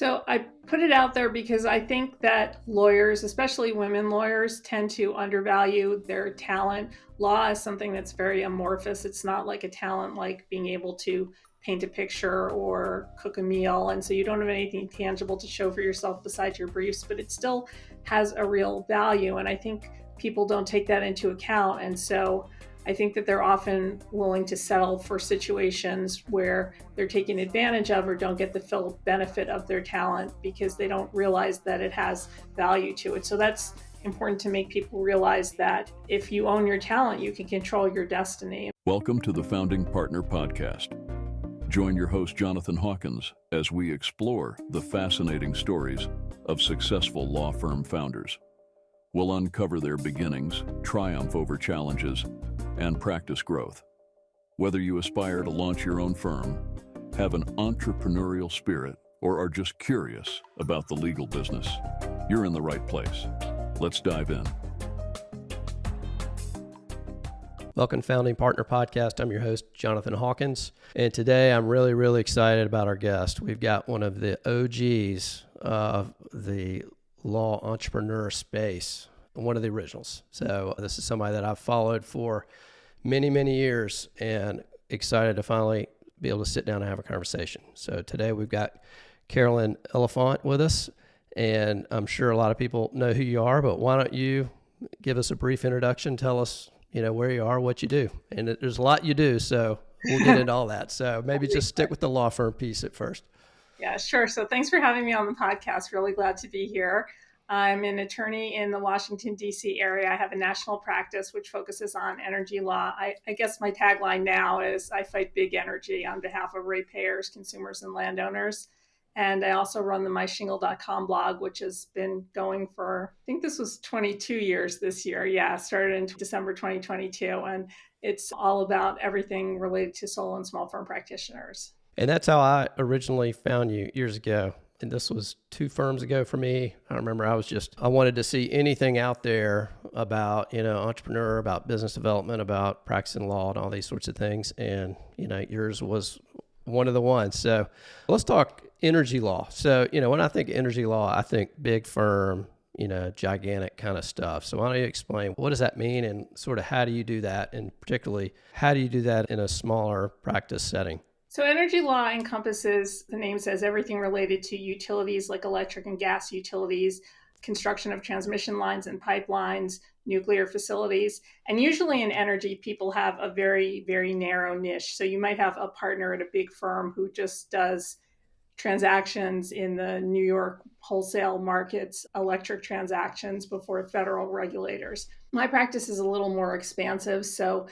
So I put it out there because I think that lawyers, especially women lawyers, tend to undervalue their talent. Law is something that's very amorphous. It's not like a talent like being able to paint a picture or cook a meal. And so you don't have anything tangible to show for yourself besides your briefs, but it still has a real value. And I think people don't take that into account. And so I think that they're often willing to settle for situations where they're taken advantage of or don't get the full benefit of their talent because they don't realize that it has value to it. So that's important to make people realize that if you own your talent, you can control your destiny. Welcome to the Founding Partner Podcast. Join your host, Jonathan Hawkins, as we explore the fascinating stories of successful law firm founders. We'll uncover their beginnings, triumph over challenges, and practice growth. Whether you aspire to launch your own firm, have an entrepreneurial spirit, or are just curious about the legal business, you're in the right place. Let's dive in. Welcome to Founding Partner Podcast. I'm your host, Jonathan Hawkins. And today I'm really excited about our guest. We've got one of the OGs of the law entrepreneur space, one of the originals. So this is somebody that I've followed for many years and excited to finally be able to sit down and have a conversation. So today we've got Carolyn Elefant with us, and I'm sure a lot of people know who you are, but why don't you give us a brief introduction, tell us, where you are, what you do. And there's a lot you do, so we'll get into all that. So maybe just stick with the law firm piece at first. Yeah, sure. So thanks for having me on the podcast. Really glad to be here. I'm an attorney in the Washington, D.C. area. I have a national practice which focuses on energy law. I guess my tagline now is I fight big energy on behalf of ratepayers, consumers, and landowners. And I also run the myshingle.com blog, which has been going for, I think this was 22 years this year. Yeah, started in December 2022. And it's all about everything related to solo and small firm practitioners. And that's how I originally found you years ago. And this was 2 firms ago for me. I remember I wanted to see anything out there about, entrepreneur, about business development, about practicing law and all these sorts of things. And, yours was one of the ones. So let's talk energy law. So, when I think energy law, I think big firm, gigantic kind of stuff. So why don't you explain what does that mean and sort of how do you do that? And particularly, how do you do that in a smaller practice setting? So energy law encompasses, the name says, everything related to utilities like electric and gas utilities, construction of transmission lines and pipelines, nuclear facilities. And usually in energy, people have a very narrow niche. So you might have a partner at a big firm who just does transactions in the New York wholesale markets, electric transactions before federal regulators. My practice is a little more expansive. So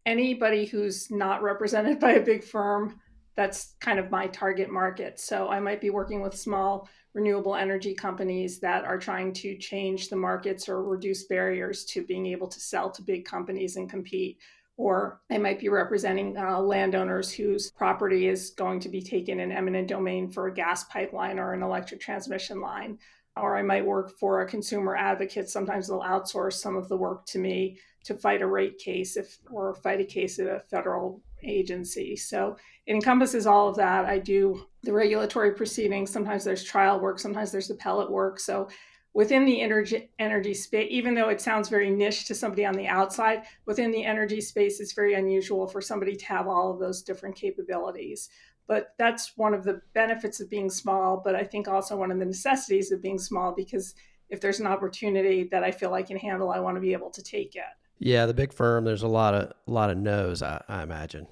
anybody who's not represented by a big firm, that's kind of my target market. So I might be working with small renewable energy companies that are trying to change the markets or reduce barriers to being able to sell to big companies and compete. Or I might be representing landowners whose property is going to be taken in eminent domain for a gas pipeline or an electric transmission line. Or I might work for a consumer advocate. Sometimes they'll outsource some of the work to me to fight a rate case or fight a case at a federal agency. So it encompasses all of that. I do the regulatory proceedings. Sometimes there's trial work. Sometimes there's appellate work. So within the energy space, even though it sounds very niche to somebody on the outside, within the energy space, it's very unusual for somebody to have all of those different capabilities. But that's one of the benefits of being small, but I think also one of the necessities of being small, because if there's an opportunity that I feel I can handle, I want to be able to take it. Yeah, the big firm, there's a lot of no's, I imagine.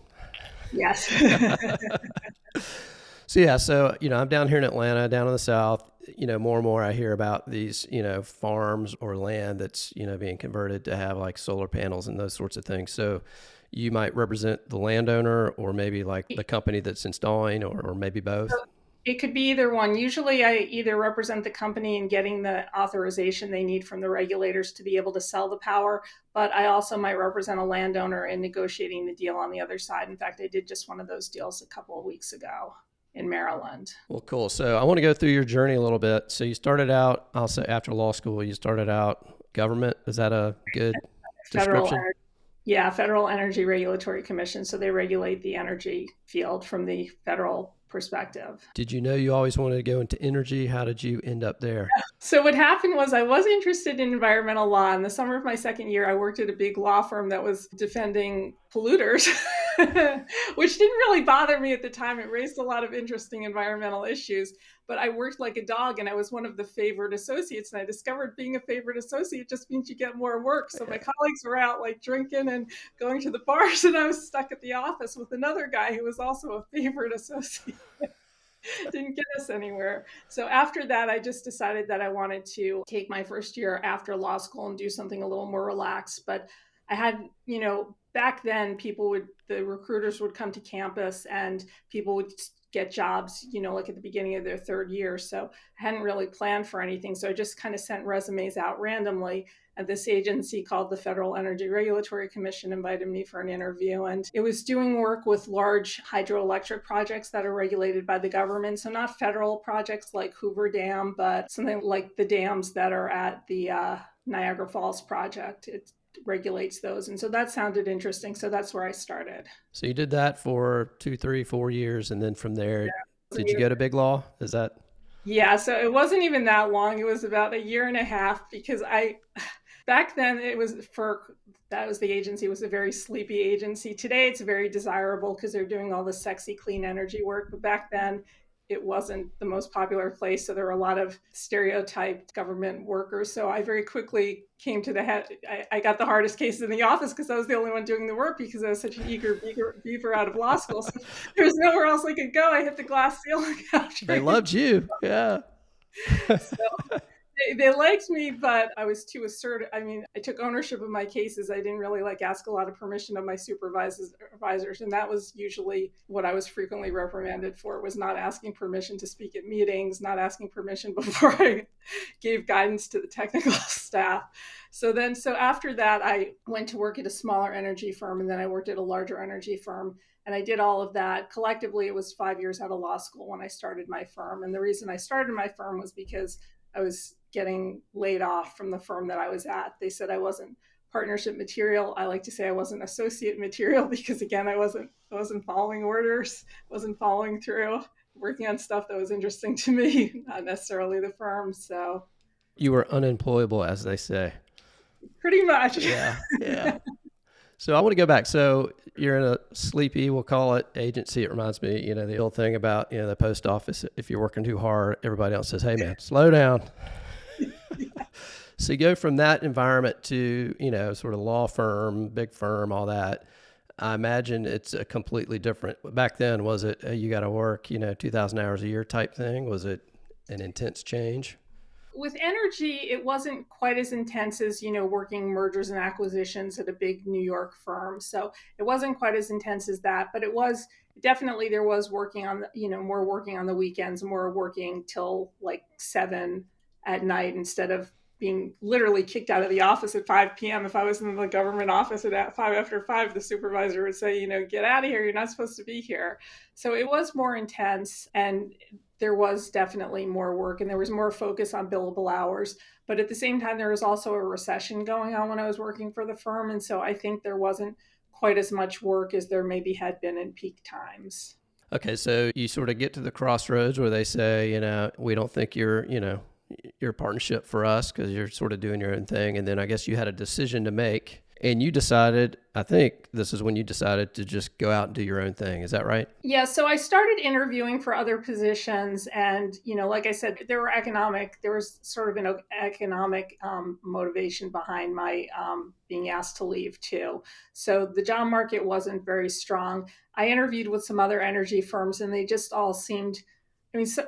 Yes. So I'm down here in Atlanta, down in the South. More and more I hear about these, farms or land that's, being converted to have like solar panels and those sorts of things. So you might represent the landowner or maybe like the company that's installing or maybe both. So it could be either one. Usually I either represent the company in getting the authorization they need from the regulators to be able to sell the power, but I also might represent a landowner in negotiating the deal on the other side. In fact, I did just one of those deals a couple of weeks ago in Maryland. Well, cool. So I want to go through your journey a little bit. So you started out, I'll say after law school, you started out government. Is that a good description? Federal Energy Regulatory Commission. So they regulate the energy field from the federal perspective. Did you know you always wanted to go into energy? How did you end up there? So what happened was I was interested in environmental law. In the summer of my second year, I worked at a big law firm that was defending polluters, which didn't really bother me at the time. It raised a lot of interesting environmental issues, but I worked like a dog and I was one of the favored associates. And I discovered being a favored associate just means you get more work. So my colleagues were out like drinking and going to the bars, and I was stuck at the office with another guy who was also a favored associate. Didn't get us anywhere. So after that, I just decided that I wanted to take my first year after law school and do something a little more relaxed. But I had, back then the recruiters would come to campus and people would get jobs, like at the beginning of their third year. So I hadn't really planned for anything. So I just kind of sent resumes out randomly. And this agency called the Federal Energy Regulatory Commission invited me for an interview. And it was doing work with large hydroelectric projects that are regulated by the government. So not federal projects like Hoover Dam, but something like the dams that are at the Niagara Falls project. It regulates those. And so that sounded interesting. So that's where I started. So you did that for 2, 3, 4 years. And then from there, did you go to big law? Is that? Yeah, so it wasn't even that long. It was about a year and a half because back then it was FERC, that was the agency, was a very sleepy agency. Today it's very desirable because they're doing all the sexy clean energy work. But back then it wasn't the most popular place. So there were a lot of stereotyped government workers. So I very quickly came to the head. I got the hardest cases in the office because I was the only one doing the work because I was such an eager beaver out of law school. So there was nowhere else I could go. I hit the glass ceiling. They loved you. Yeah. So they liked me, but I was too assertive. I mean, I took ownership of my cases. I didn't really ask a lot of permission of my supervisors. And that was usually what I was frequently reprimanded for, was not asking permission to speak at meetings, not asking permission before I gave guidance to the technical staff. So after that, I went to work at a smaller energy firm, and then I worked at a larger energy firm. And I did all of that. Collectively, it was 5 years out of law school when I started my firm. And the reason I started my firm was because I was getting laid off from the firm that I was at. They said I wasn't partnership material. I like to say I wasn't associate material because, again, I wasn't following orders, wasn't following through, working on stuff that was interesting to me, not necessarily the firm. So you were unemployable, as they say. Pretty much. Yeah. So I want to go back. So you're in a sleepy, we'll call it, agency. It reminds me, the old thing about, the post office. If you're working too hard, everybody else says, hey, man, slow down. So you go from that environment to, sort of law firm, big firm, all that. I imagine it's a completely different. Back then, was it you got to work, 2,000 hours a year type thing? Was it an intense change? With energy, it wasn't quite as intense as, working mergers and acquisitions at a big New York firm. So it wasn't quite as intense as that, but it was definitely, there was working on, more working on the weekends, more working till like 7 at night instead of being literally kicked out of the office at 5 p.m. If I was in the government office at 5 after 5, the supervisor would say, get out of here. You're not supposed to be here. So it was more intense, and there was definitely more work, and there was more focus on billable hours. But at the same time, there was also a recession going on when I was working for the firm. And so I think there wasn't quite as much work as there maybe had been in peak times. Okay. So you sort of get to the crossroads where they say, we don't think you're a partnership for us because you're sort of doing your own thing. And then I guess you had a decision to make. And you decided, I think this is when you decided to just go out and do your own thing. Is that right? Yeah. So I started interviewing for other positions. And, like I said, there was sort of an economic motivation behind my being asked to leave too. So the job market wasn't very strong. I interviewed with some other energy firms, and they just all seemed,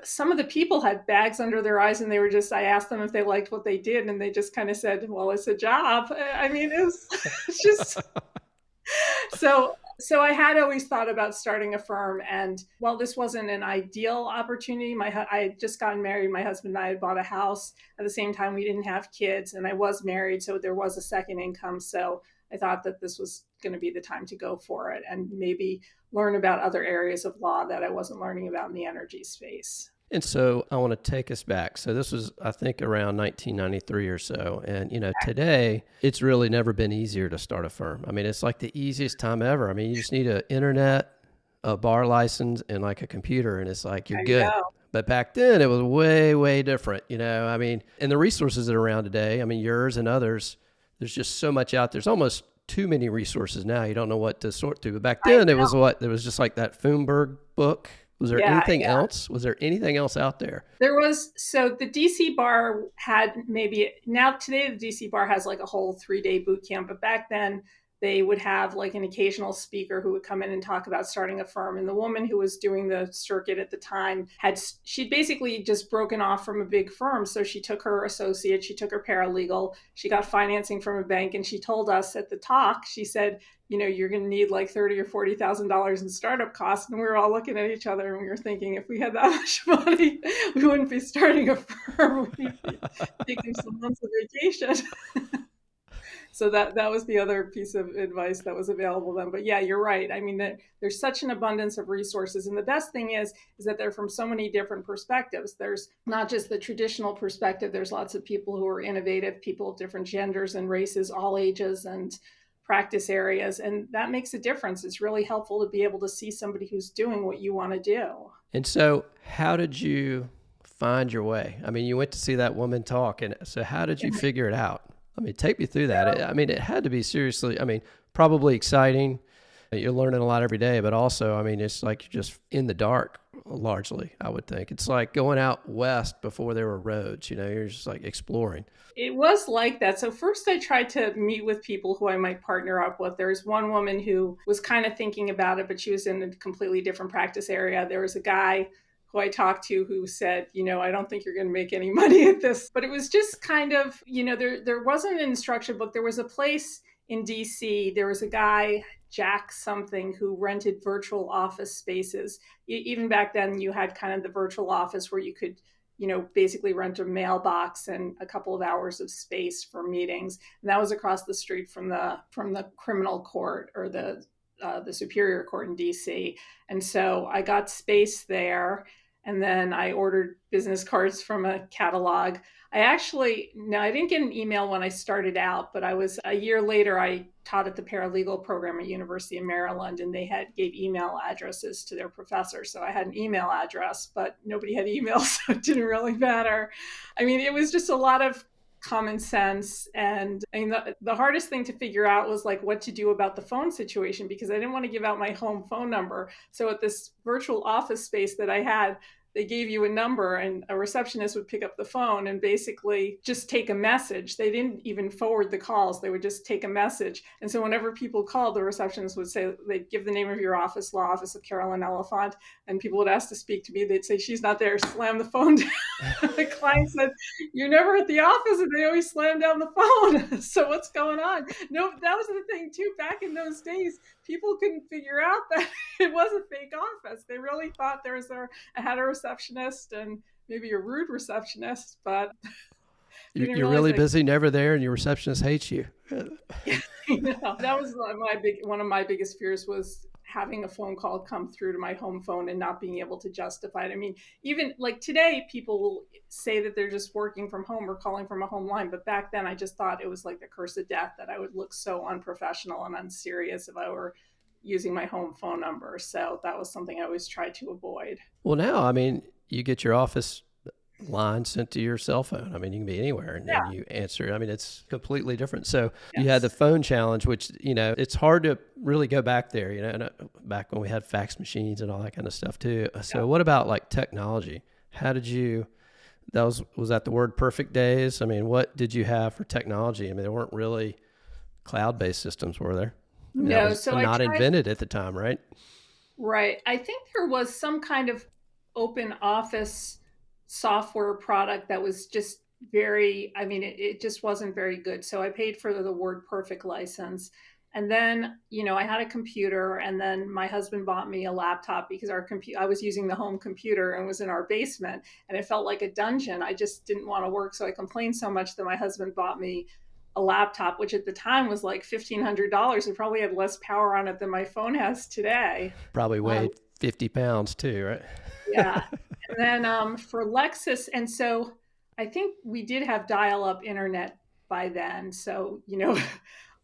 some of the people had bags under their eyes, and I asked them if they liked what they did, and they just kind of said, well, it's a job. It's just, so I had always thought about starting a firm. And while this wasn't an ideal opportunity, I had just gotten married. My husband and I had bought a house. At the same time, we didn't have kids, and I was married. So there was a second income. So I thought that this was going to be the time to go for it and maybe learn about other areas of law that I wasn't learning about in the energy space. And so I want to take us back. So this was, I think, around 1993 or so. And, today it's really never been easier to start a firm. It's like the easiest time ever. You just need an internet, a bar license and like a computer, and it's like, you're There you good. go. But back then it was way, way different, you know. I mean, and the resources that are around today, I mean, yours and others, there's just so much out there. There's almost too many resources now. You don't know what to sort through. But back I then it was know. what? There was just like that Thunberg book. Was there Yeah, anything yeah. else? Was there anything else out there? There was, so the DC bar had maybe, now today the DC bar has like a whole 3-day boot camp, but back then they would have like an occasional speaker who would come in and talk about starting a firm. And the woman who was doing the circuit at the time she'd basically just broken off from a big firm. So she took her associate, she took her paralegal, she got financing from a bank, and she told us at the talk, she said, you know, you're going to need like $30,000 or $40,000 in startup costs. And we were all looking at each other and we were thinking, if we had that much money, we wouldn't be starting a firm. We'd be taking some months of vacation. So that was the other piece of advice that was available then. But yeah, you're right. I mean, there's such an abundance of resources, and the best thing is that they're from so many different perspectives. There's not just the traditional perspective. There's lots of people who are innovative, people of different genders and races, all ages and practice areas, and that makes a difference. It's really helpful to be able to see somebody who's doing what you want to do. And so how did you find your way? I mean, you went to see that woman talk, and so how did you figure it out? I mean, take me through that. I mean, it had to be seriously, I mean, probably exciting. You're learning a lot every day, but also, I mean, it's like you're just in the dark largely, I would think. It's like going out west before there were roads, you know, you're just like exploring. It was like that. So first I tried to meet with people who I might partner up with. There's one woman who was kind of thinking about it, but she was in a completely different practice area. There was a guy who I talked to who said, you know, I don't think you're going to make any money at this. But it was just kind of, you know, there wasn't an instruction book. There was a place in DC, there was a guy, Jack something, who rented virtual office spaces. Even back then, you had kind of the virtual office where you could, you know, basically rent a mailbox and a couple of hours of space for meetings. And that was across the street from the criminal court, or the Superior Court in DC. And so I got space there, and then I ordered business cards from a catalog. I didn't get an email when I started out, but a year later, I taught at the paralegal program at University of Maryland, and they gave email addresses to their professors. So I had an email address, but nobody had email, so it didn't really matter. I mean, it was just a lot of common sense. And I mean, the hardest thing to figure out was like what to do about the phone situation, because I didn't want to give out my home phone number. So at this virtual office space that I had, they gave you a number and a receptionist would pick up the phone and basically just take a message. They didn't even forward the calls. They would just take a message. And so whenever people called, the receptionist would say, they'd give the name of your office, law office of Carolyn Elefant, and people would ask to speak to me. They'd say, she's not there, slam the phone down. The client said, you're never at the office, and they always slam down the phone. So what's going on? No, that was the thing too. Back in those days, people couldn't figure out that it was a fake office. They really thought I had a receptionist and maybe a rude receptionist, but You're really busy, never there, and your receptionist hates you. That was one of my biggest fears, was having a phone call come through to my home phone and not being able to justify it. I mean, even like today, people will say that they're just working from home or calling from a home line. But back then, I just thought it was like the curse of death, that I would look so unprofessional and unserious if I were using my home phone number. So that was something I always tried to avoid. Well, now, I mean, you get your office line sent to your cell phone. I mean, you can be anywhere and then you answer. I mean, it's completely different. So you had the phone challenge, which, you know, it's hard to really go back there, you know, back when we had fax machines and all that kind of stuff too. So what about like technology? How did you, was that the word perfect days? I mean, what did you have for technology? I mean, there weren't really cloud-based systems, were there? I mean, no, so not invented at the time, right? Right. I think there was some kind of open office software product that was just it just wasn't very good. So I paid for the WordPerfect license. And then, you know, I had a computer, and then my husband bought me a laptop because I was using the home computer and was in our basement, and it felt like a dungeon. I just didn't want to work. So I complained so much that my husband bought me a laptop, which at the time was like $1,500. It probably had less power on it than my phone has today. Probably weighed 50 pounds too, right? Yeah. And then for Lexus, and so I think we did have dial-up internet by then. So, you know,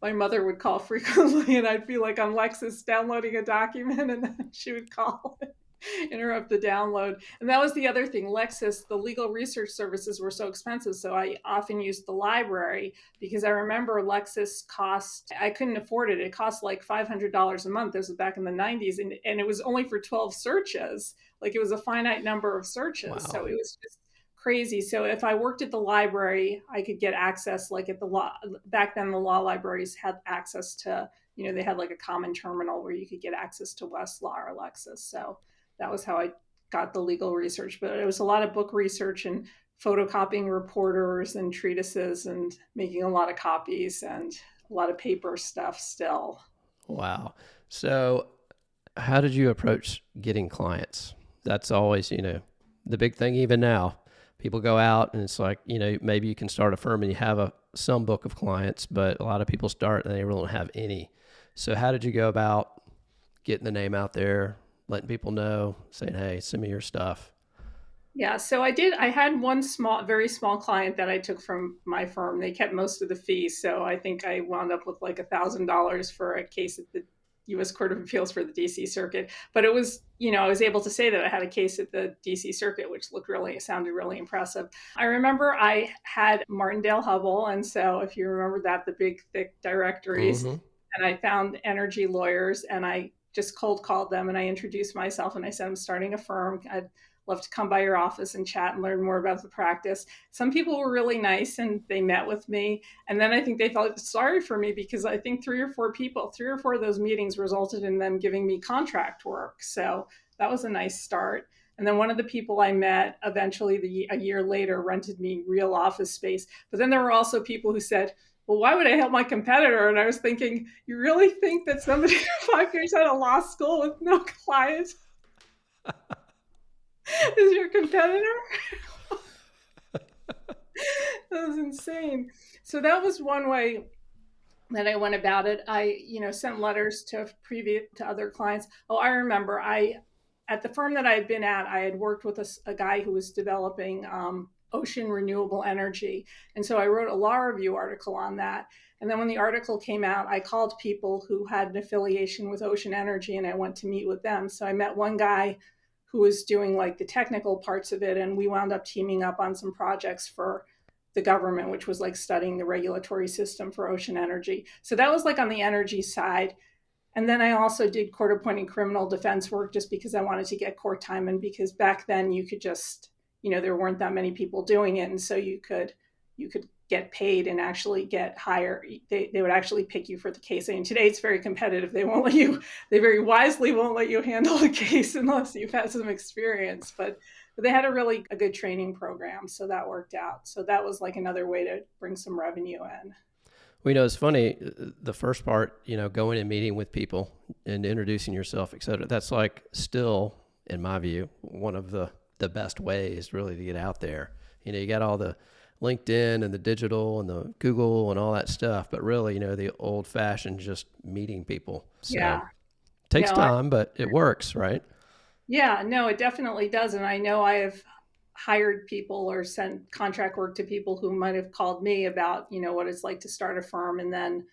my mother would call frequently, and I'd be like on Lexis downloading a document, and then she would call and interrupt the download. And that was the other thing. Lexis, the legal research services were so expensive, so I often used the library, because I remember Lexis cost, I couldn't afford it. It cost like $500 a month. This was back in the 90s, and it was only for 12 searches. Like, it was a finite number of searches. Wow. So it was just crazy. So if I worked at the library, I could get access, like at the law, back then the law libraries had access to, they had like a common terminal where you could get access to Westlaw or Lexis. So that was how I got the legal research. But it was a lot of book research and photocopying reporters and treatises and making a lot of copies and a lot of paper stuff still. Wow. So how did you approach getting clients? That's always, the big thing even now. People go out and it's like, maybe you can start a firm and you have some book of clients, but a lot of people start and they really don't have any. So how did you go about getting the name out there, letting people know, saying, hey, send me your stuff? Yeah, so I had one very small client that I took from my firm. They kept most of the fees. So I think I wound up with like $1,000 for a case at the U.S. Court of Appeals for the D.C. Circuit. But it was, I was able to say that I had a case at the D.C. Circuit, which sounded really impressive. I remember I had Martindale Hubbell. And so if you remember that, the big, thick directories, and I found energy lawyers, and I just cold called them, and I introduced myself, and I said, I'm starting a firm. I'd love to come by your office and chat and learn more about the practice. Some people were really nice and they met with me. And then I think they felt sorry for me, because I think 3 or 4 of those meetings resulted in them giving me contract work. So that was a nice start. And then one of the people I met eventually a year later rented me real office space. But then there were also people who said, well, why would I help my competitor? And I was thinking, you really think that somebody 5 years out of law school with no clients is your competitor? That was insane. So that was one way that I went about it. I, sent letters to other clients. Oh, I remember at the firm that I had been at, I had worked with a guy who was developing ocean renewable energy. And so I wrote a law review article on that. And then when the article came out, I called people who had an affiliation with ocean energy, and I went to meet with them. So I met one guy who was doing like the technical parts of it, and we wound up teaming up on some projects for the government, which was like studying the regulatory system for ocean energy. So that was like on the energy side. And then I also did court-appointed criminal defense work, just because I wanted to get court time, and because back then you could just, there weren't that many people doing it, and so you could get paid and actually get higher. They would actually pick you for the case. I mean, today it's very competitive. They very wisely won't let you handle a case unless you've had some experience. But they had a good training program, so that worked out. So that was like another way to bring some revenue in. Well, it's funny, the first part, going and meeting with people and introducing yourself, et cetera, that's like still, in my view, one of the best ways really to get out there. You got all the LinkedIn and the digital and the Google and all that stuff, but really, the old fashioned just meeting people. So yeah. It takes time, but it works, right? Yeah, no, it definitely does. And I know I have hired people or sent contract work to people who might have called me about, what it's like to start a firm. And then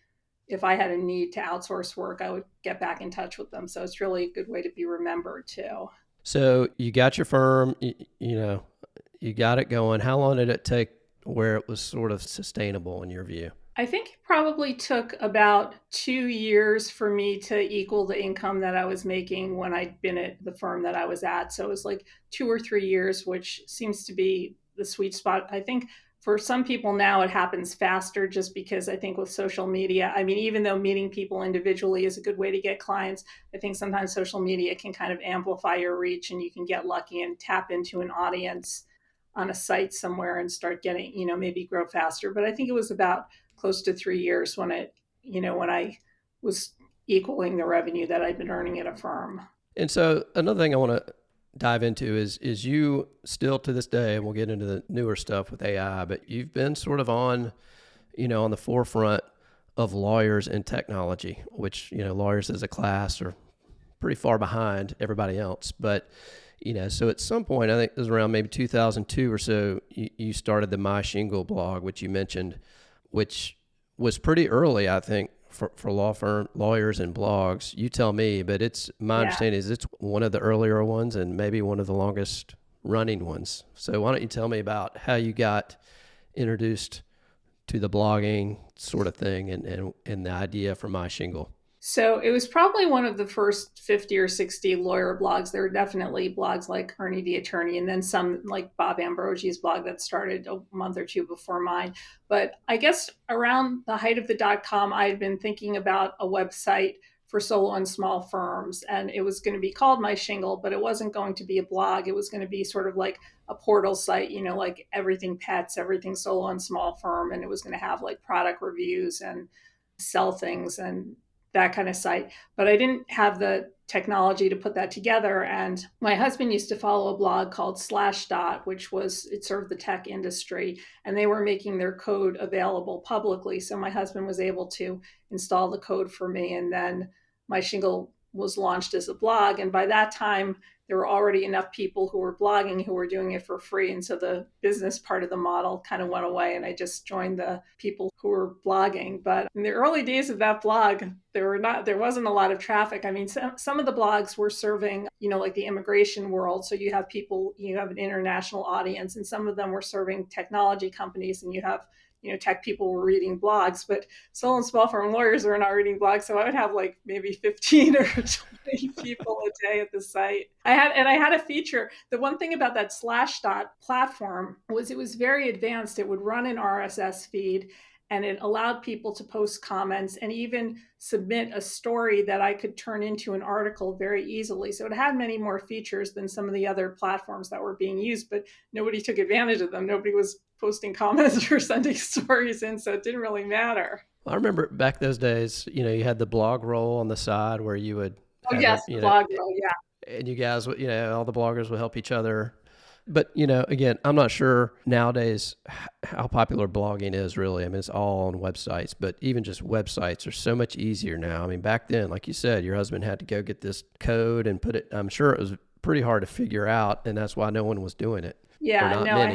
if I had a need to outsource work, I would get back in touch with them. So it's really a good way to be remembered too. So you got your firm, you got it going. How long did it take where it was sort of sustainable in your view? I think it probably took about 2 years for me to equal the income that I was making when I'd been at the firm that I was at. So it was like 2 or 3 years, which seems to be the sweet spot. I think for some people now it happens faster, just because I think with social media, I mean, even though meeting people individually is a good way to get clients, I think sometimes social media can kind of amplify your reach, and you can get lucky and tap into an audience on a site somewhere and start getting, maybe grow faster. But I think it was about close to 3 years when I was equaling the revenue that I'd been earning at a firm. And so another thing I want to dive into is you still to this day, and we'll get into the newer stuff with AI, but you've been sort of on the forefront of lawyers and technology, which, lawyers as a class are pretty far behind everybody else. But, so at some point, I think it was around maybe 2002 or so, you started the My Shingle blog, which you mentioned, which was pretty early, I think, for lawyers and blogs. You tell me, but it's my understanding is it's one of the earlier ones and maybe one of the longest running ones. So why don't you tell me about how you got introduced to the blogging sort of thing and the idea for My Shingle? So it was probably one of the first 50 or 60 lawyer blogs. There were definitely blogs like Ernie the Attorney, and then some like Bob Ambrosi's blog that started a month or two before mine. But I guess around the height of the .com, I had been thinking about a website for solo and small firms, and it was going to be called My Shingle, but it wasn't going to be a blog. It was going to be sort of like a portal site, like everything pets, everything solo and small firm, and it was going to have like product reviews and sell things and that kind of site. But I didn't have the technology to put that together. And my husband used to follow a blog called Slashdot, it served the tech industry, and they were making their code available publicly. So my husband was able to install the code for me. And then My Shingle was launched as a blog. And by that time, there were already enough people who were blogging who were doing it for free. And so the business part of the model kind of went away, and I just joined the people who were blogging. But in the early days of that blog, there wasn't a lot of traffic. I mean, some of the blogs were serving, like the immigration world. So you have an international audience, and some of them were serving technology companies, and you have tech people were reading blogs, but solo and small firm lawyers are not reading blogs. So I would have like maybe 15 or 20 people a day at the site. I had a feature. The one thing about that Slashdot platform was it was very advanced. It would run an RSS feed, and it allowed people to post comments and even submit a story that I could turn into an article very easily. So it had many more features than some of the other platforms that were being used, but nobody took advantage of them. Nobody was posting comments or sending stories in, so it didn't really matter. I remember back those days, you had the blog roll on the side where you would blog roll, yeah. And you guys would, all the bloggers would help each other. But, again, I'm not sure nowadays how popular blogging is really. I mean, it's all on websites, but even just websites are so much easier now. I mean, back then, like you said, your husband had to go get this code and put it, I'm sure it was pretty hard to figure out, and that's why no one was doing it. Yeah, no, I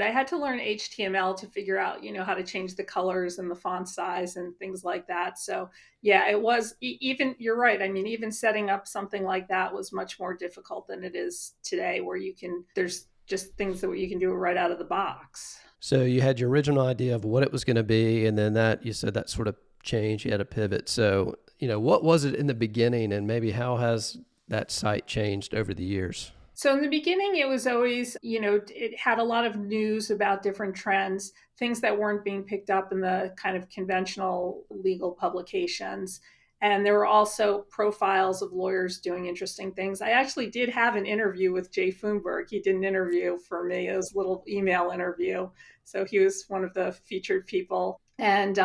had to learn HTML to figure out, how to change the colors and the font size and things like that. So yeah, it was you're right. I mean, even setting up something like that was much more difficult than it is today, where there's just things that you can do right out of the box. So you had your original idea of what it was going to be, and then you said that sort of changed. You had a pivot. So, what was it in the beginning, and maybe how has that site changed over the years? So in the beginning, it was always, it had a lot of news about different trends, things that weren't being picked up in the kind of conventional legal publications. And there were also profiles of lawyers doing interesting things. I actually did have an interview with Jay Foonberg. He did an interview for me. It was a little email interview. So he was one of the featured people. And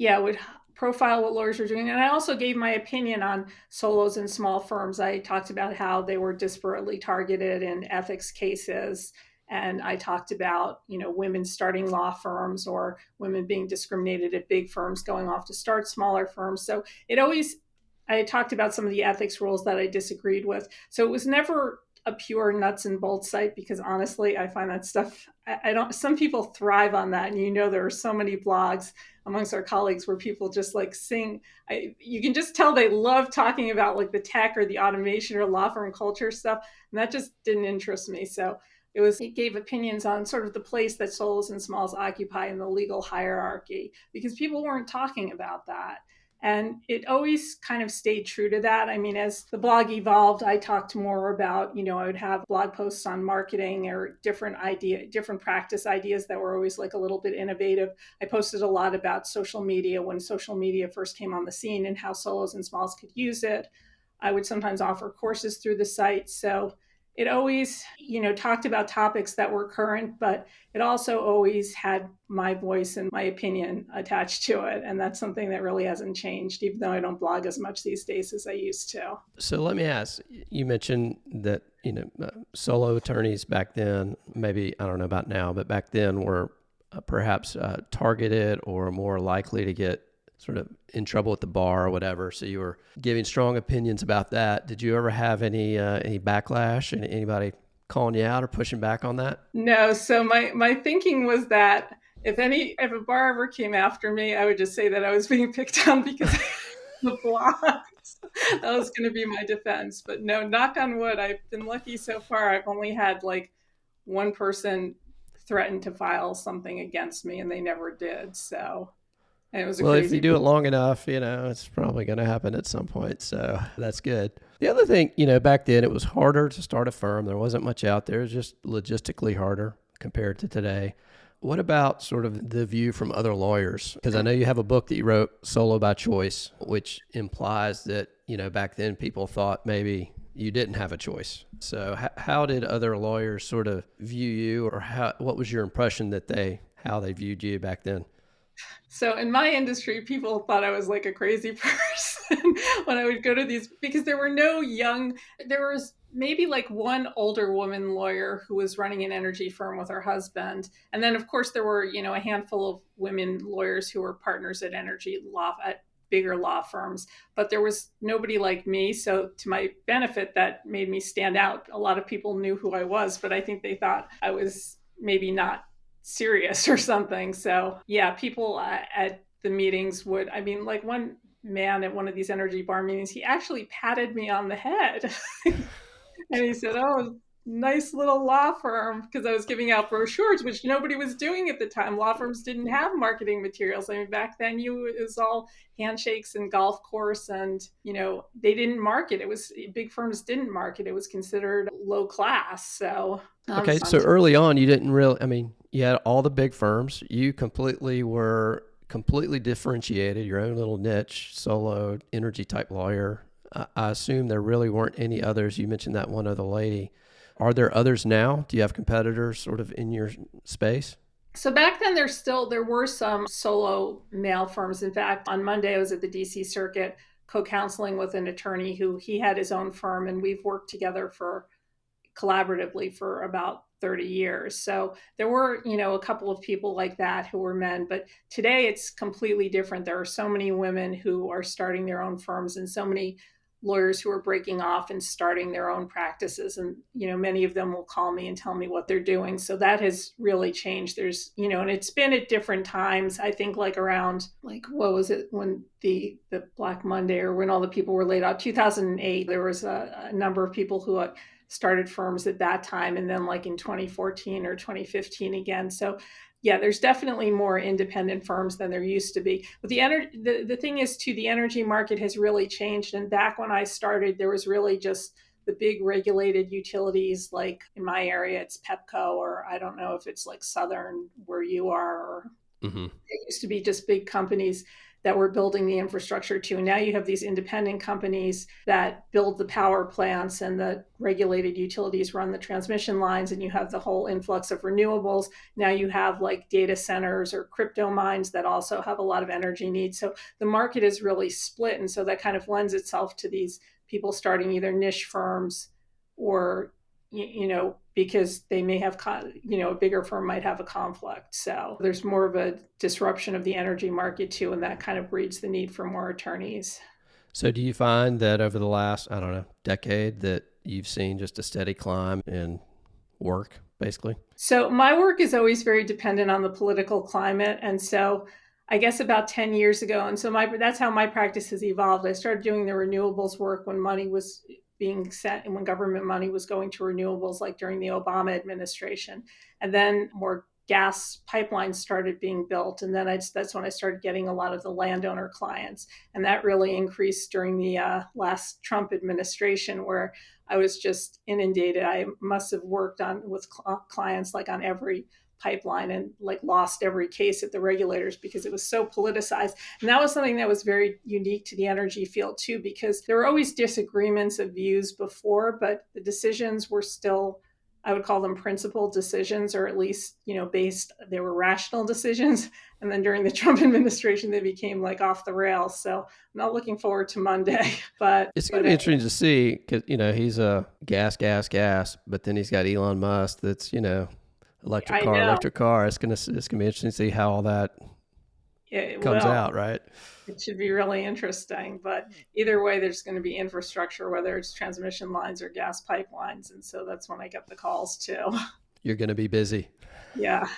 would profile what lawyers were doing. And I also gave my opinion on solos and small firms. I talked about how they were disparately targeted in ethics cases. And I talked about, women starting law firms or women being discriminated at big firms going off to start smaller firms. So I talked about some of the ethics rules that I disagreed with. So it was never a pure nuts and bolts site, because honestly, I find that stuff, some people thrive on that. And there are so many blogs amongst our colleagues where people just like sing. You can just tell they love talking about like the tech or the automation or law firm culture stuff. And that just didn't interest me. So it gave opinions on sort of the place that solos and smalls occupy in the legal hierarchy, because people weren't talking about that. And it always kind of stayed true to that. I mean, as the blog evolved, I talked more about, I would have blog posts on marketing or different practice ideas that were always like a little bit innovative. I posted a lot about social media when social media first came on the scene and how solos and smalls could use it. I would sometimes offer courses through the site. So it always, talked about topics that were current, but it also always had my voice and my opinion attached to it. And that's something that really hasn't changed, even though I don't blog as much these days as I used to. So let me ask, you mentioned that, solo attorneys back then, maybe, I don't know about now, but back then were perhaps targeted or more likely to get sort of in trouble at the bar or whatever. So you were giving strong opinions about that. Did you ever have any backlash and anybody calling you out or pushing back on that? No. So my thinking was that if a bar ever came after me, I would just say that I was being picked on because the blocks. That was going to be my defense. But no, knock on wood, I've been lucky so far. I've only had like one person threaten to file something against me, and they never did. So, and it was a Well, if you crazy. do it long enough, it's probably going to happen at some point. So that's good. The other thing, back then it was harder to start a firm. There wasn't much out there. It was just logistically harder compared to today. What about sort of the view from other lawyers? Because I know you have a book that you wrote, Solo by Choice, which implies that, back then people thought maybe you didn't have a choice. So how did other lawyers sort of view you, or what was your impression how they viewed you back then? So in my industry, people thought I was like a crazy person when I would go to these, because there was maybe like one older woman lawyer who was running an energy firm with her husband. And then of course there were, a handful of women lawyers who were partners at at bigger law firms, but there was nobody like me. So to my benefit, that made me stand out. A lot of people knew who I was, but I think they thought I was maybe not serious or something. So yeah, people at the meetings like one man at one of these energy bar meetings, he actually patted me on the head and he said, "Oh, nice little law firm," because I was giving out brochures, which nobody was doing at the time. Law firms didn't have marketing materials. I mean, back then it was all handshakes and golf course, and they didn't market. It was big firms didn't market. It was considered low class. So Okay, so early on, you didn't really, you had all the big firms. You were completely differentiated, your own little niche, solo energy type lawyer. I assume there really weren't any others. You mentioned that one other lady. Are there others now? Do you have competitors sort of in your space? So back then, there were some solo male firms. In fact, on Monday, I was at the DC Circuit co-counseling with an attorney he had his own firm, and we've worked together collaboratively for about 30 years. So there were, a couple of people like that who were men, but today it's completely different. There are so many women who are starting their own firms and so many lawyers who are breaking off and starting their own practices. And, many of them will call me and tell me what they're doing. So that has really changed. There's, and it's been at different times. I think like around, like, what was it when the Black Monday, or when all the people were laid off, 2008, there was a number of people who started firms at that time, and then like in 2014 or 2015 again. So yeah, there's definitely more independent firms than there used to be. But the thing is too, the energy market has really changed. And back when I started, there was really just the big regulated utilities, like in my area, it's Pepco, or I don't know if it's like Southern where you are, or it used to be just big companies that were building the infrastructure too. And now you have these independent companies that build the power plants, and the regulated utilities run the transmission lines, and you have the whole influx of renewables. Now you have like data centers or crypto mines that also have a lot of energy needs. So the market is really split. And so that kind of lends itself to these people starting either niche firms, or because they may have, a bigger firm might have a conflict. So there's more of a disruption of the energy market too, and that kind of breeds the need for more attorneys. So do you find that over the last, I don't know, decade, that you've seen just a steady climb in work, basically? So my work is always very dependent on the political climate. And so I guess about 10 years ago, and so that's how my practice has evolved. I started doing the renewables work when money was being set and when government money was going to renewables, like during the Obama administration. And then more gas pipelines started being built. And then that's when I started getting a lot of the landowner clients. And that really increased during the last Trump administration, where I was just inundated. I must have worked with clients like on every pipeline, and like lost every case at the regulators because it was so politicized. And that was something that was very unique to the energy field too, because there were always disagreements of views before, but the decisions were still, I would call them principled decisions, or at least, they were rational decisions. And then during the Trump administration, they became like off the rails. So I'm not looking forward to Monday, but it's going to be interesting to see, because, he's a gas, but then he's got Elon Musk that's, electric car. It's gonna be interesting to see how all that comes out, right? It should be really interesting. But either way, there's going to be infrastructure, whether it's transmission lines or gas pipelines, and so that's when I get the calls too. You're going to be busy. Yeah.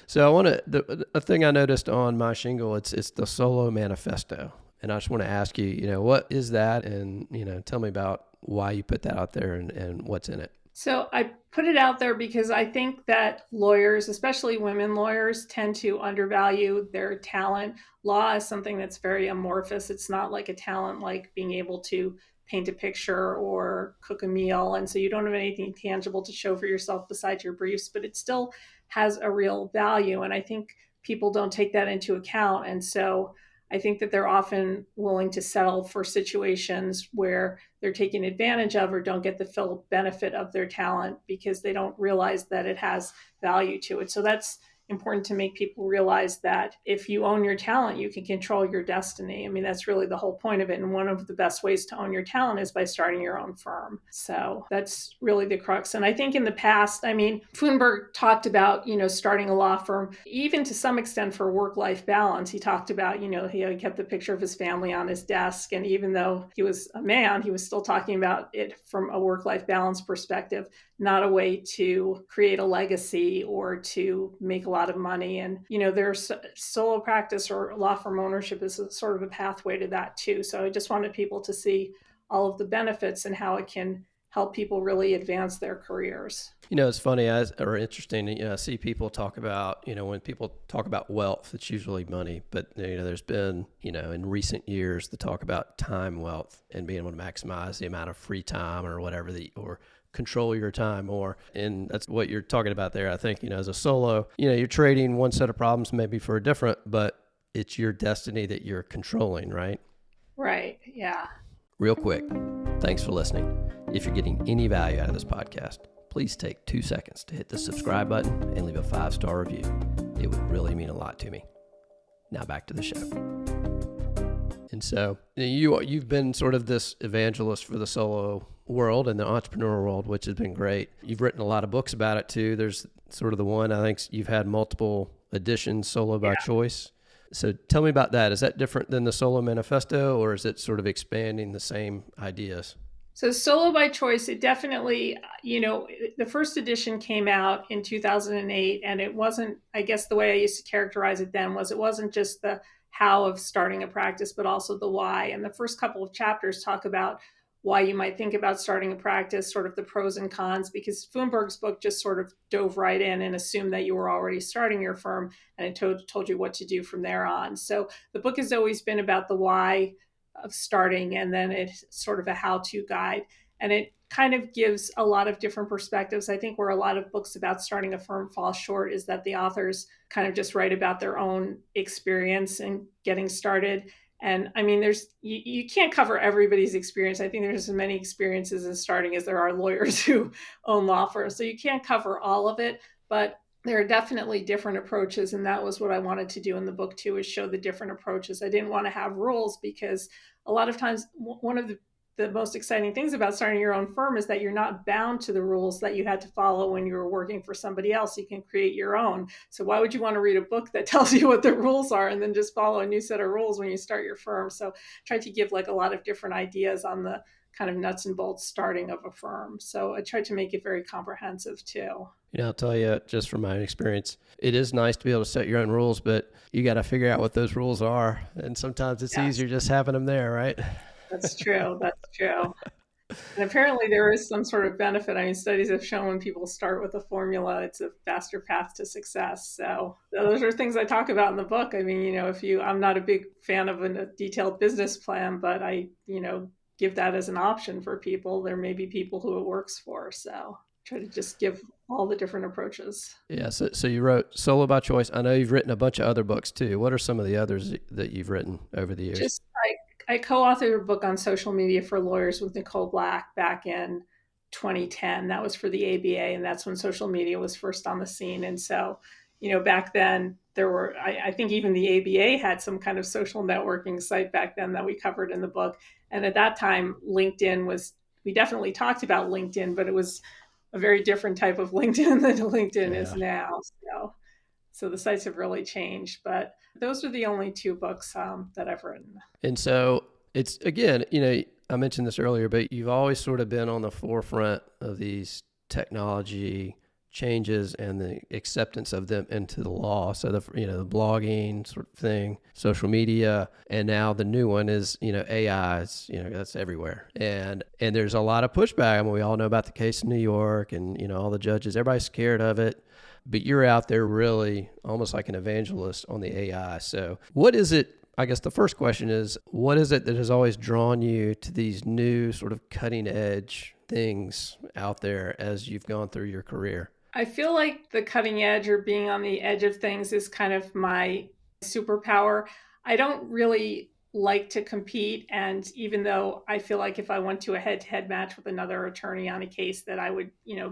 So I want to, a thing I noticed on my shingle, it's the Solo Manifesto. And I just want to ask you, what is that? And, tell me about why you put that out there and what's in it. So I put it out there because I think that lawyers, especially women lawyers, tend to undervalue their talent. Law is something that's very amorphous. It's not like a talent like being able to paint a picture or cook a meal. And so you don't have anything tangible to show for yourself besides your briefs, but it still has a real value. And I think people don't take that into account. And so I think that they're often willing to settle for situations where they're taken advantage of or don't get the full benefit of their talent because they don't realize that it has value to it. So that's important to make people realize that if you own your talent, you can control your destiny. I mean, that's really the whole point of it. And one of the best ways to own your talent is by starting your own firm. So that's really the crux. And I think in the past, I mean, Thunberg talked about, starting a law firm, even to some extent for work-life balance. He talked about, he kept the picture of his family on his desk. And even though he was a man, he was still talking about it from a work-life balance perspective, not a way to create a legacy or to make a lot of money. And, there's solo practice or law firm ownership is sort of a pathway to that too. So I just wanted people to see all of the benefits and how it can help people really advance their careers. It's funny or interesting. I see people talk about, when people talk about wealth, it's usually money. But, there's been, in recent years, the talk about time wealth and being able to maximize the amount of free time or whatever, or control your time more. And that's what you're talking about there. I think, as a solo, you're trading one set of problems maybe for a different, but it's your destiny that you're controlling, right? Right. Yeah. Real quick, thanks for listening. If you're getting any value out of this podcast, please take 2 seconds to hit the subscribe button and leave a 5-star review. It would really mean a lot to me. Now back to the show. And so you've been sort of this evangelist for the solo world and the entrepreneur world, which has been great. You've written a lot of books about it too. There's sort of the one, I think you've had multiple editions, Solo by Choice. So tell me about that. Is that different than the Solo Manifesto, or is it sort of expanding the same ideas? So Solo by Choice, it definitely, the first edition came out in 2008, and it wasn't, I guess the way I used to characterize it then was it wasn't just the how of starting a practice, but also the why. And the first couple of chapters talk about why you might think about starting a practice, sort of the pros and cons, because Thunberg's book just sort of dove right in and assumed that you were already starting your firm, and it told you what to do from there on. So the book has always been about the why of starting, and then it's sort of a how-to guide. And it kind of gives a lot of different perspectives. I think where a lot of books about starting a firm fall short is that the authors kind of just write about their own experience and getting started. And I mean, you can't cover everybody's experience. I think there's as many experiences in starting as there are lawyers who own law firms. So you can't cover all of it, but there are definitely different approaches. And that was what I wanted to do in the book too, is show the different approaches. I didn't want to have rules because a lot of times one of the most exciting things about starting your own firm is that you're not bound to the rules that you had to follow when you were working for somebody else. You can create your own. So why would you want to read a book that tells you what the rules are and then just follow a new set of rules when you start your firm? So I tried to give like a lot of different ideas on the kind of nuts and bolts starting of a firm. So I tried to make it very comprehensive too. I'll tell you, just from my own experience, it is nice to be able to set your own rules, but you got to figure out what those rules are. And sometimes it's easier just having them there, right? That's true. That's true. And apparently there is some sort of benefit. I mean, studies have shown when people start with a formula, it's a faster path to success. So those are things I talk about in the book. I mean, I'm not a big fan of a detailed business plan, but I, give that as an option for people. There may be people who it works for. So try to just give all the different approaches. Yeah. So you wrote Solo by Choice. I know you've written a bunch of other books too. What are some of the others that you've written over the years? I co-authored a book on social media for lawyers with Nicole Black back in 2010. That was for the ABA, and that's when social media was first on the scene. And so, back then there were, I think even the ABA had some kind of social networking site back then that we covered in the book. And at that time, we definitely talked about LinkedIn, but it was a very different type of LinkedIn than LinkedIn is now. So the sites have really changed, but those are the only two books that I've written. And so it's, again, I mentioned this earlier, but you've always sort of been on the forefront of these technology changes and the acceptance of them into the law. So the blogging sort of thing, social media, and now the new one is, AI is, that's everywhere. And there's a lot of pushback. I mean, we all know about the case in New York and, all the judges, everybody's scared of it, but you're out there really almost like an evangelist on the AI. So what is it? I guess the first question is, what is it that has always drawn you to these new sort of cutting edge things out there as you've gone through your career? I feel like the cutting edge or being on the edge of things is kind of my superpower. I don't really like to compete. And even though I feel like if I went to a head-to-head match with another attorney on a case that I would,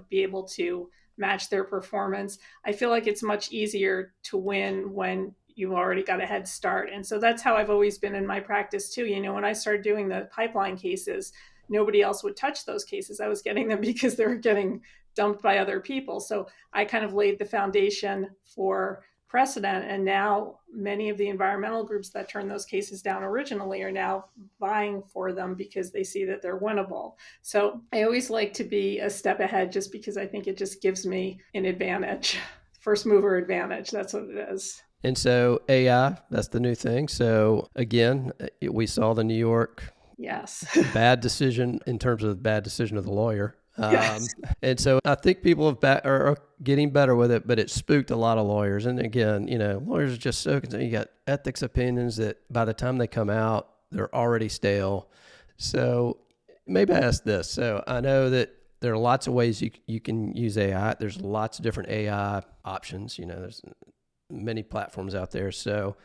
be able to match their performance, I feel like it's much easier to win when you've already got a head start. And so that's how I've always been in my practice too. When I started doing the pipeline cases, nobody else would touch those cases. I was getting them because they were getting dumped by other people. So I kind of laid the foundation for precedent. And now many of the environmental groups that turned those cases down originally are now vying for them because they see that they're winnable. So I always like to be a step ahead just because I think it just gives me an advantage, first mover advantage. That's what it is. And so AI, that's the new thing. So again, we saw the New York Yes. bad decision in terms of the bad decision of the lawyer. Yes. And so I think people are getting better with it, but it spooked a lot of lawyers. And again, lawyers are just so concerned. You got ethics opinions that by the time they come out, they're already stale. So maybe I ask this. So I know that there are lots of ways you can use AI. There's lots of different AI options. There's many platforms out there. So